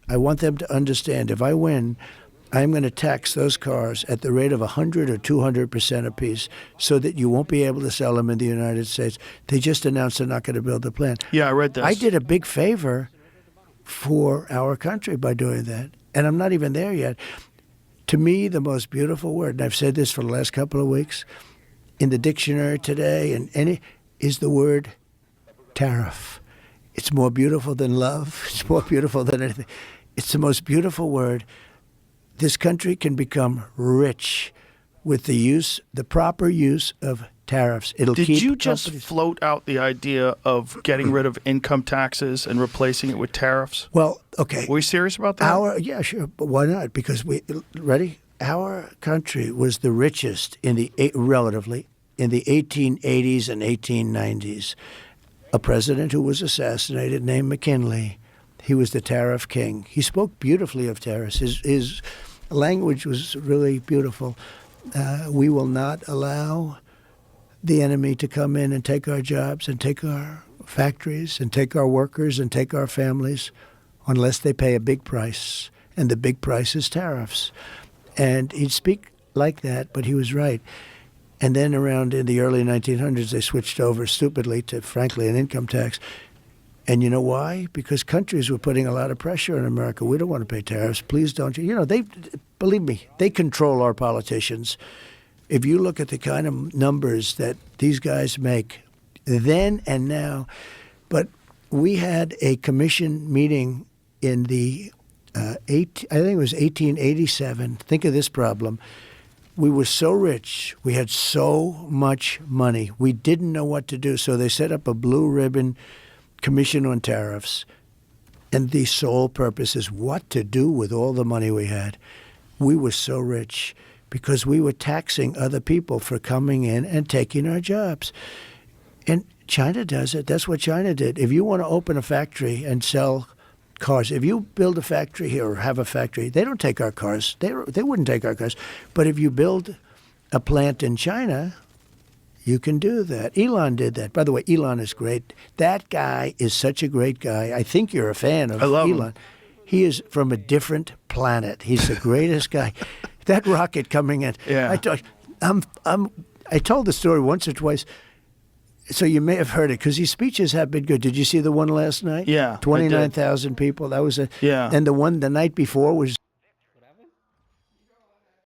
I want them to understand if I win, I'm going to tax those cars at the rate of 100 or 200% apiece so that you won't be able to sell them in the United States. They just announced they're not going to build the plant. Yeah, I read this. I did a big favor for our country by doing that, and I'm not even there yet. To me, the most beautiful word, and I've said this for the last couple of weeks, in the dictionary today, is the word tariff. It's more beautiful than love. It's more beautiful than anything. It's the most beautiful word. This country can become rich with the proper use of tariffs. Did you just float out the idea of getting rid of income taxes and replacing it with tariffs? Well, okay. Were you serious about that? Yeah, sure. But why not? Because ready? Our country was the richest relatively in the 1880s and 1890s. A president who was assassinated named McKinley. He was the tariff king. He spoke beautifully of tariffs. His language was really beautiful. We will not allow the enemy to come in and take our jobs and take our factories and take our workers and take our families unless they pay a big price. And the big price is tariffs. And he'd speak like that, but he was right. And then around in the early 1900s, they switched over stupidly to, frankly, an income tax. And you know why? Because countries were putting a lot of pressure on America. We don't want to pay tariffs. Please don't. Believe me, they control our politicians. If you look at the kind of numbers that these guys make then and now, but we had a commission meeting in I think it was 1887. Think of this problem. We were so rich. We had so much money. We didn't know what to do. So they set up a blue ribbon commission on tariffs. And the sole purpose is what to do with all the money we had. We were so rich because we were taxing other people for coming in and taking our jobs. And China does it. That's what China did. If you want to open a factory and sell cars, if you build a factory here or have a factory, they don't take our cars. They wouldn't take our cars. But if you build a plant in China, you can do that. Elon did that. By the way, Elon is great. That guy is such a great guy. I think you're a fan of Elon. Him. He is from a different planet. He's the greatest guy. That rocket coming in. Yeah. I told the story once or twice, so you may have heard it because his speeches have been good. Did you see the one last night? Yeah. 29,000 people. That was Yeah. And the one the night before was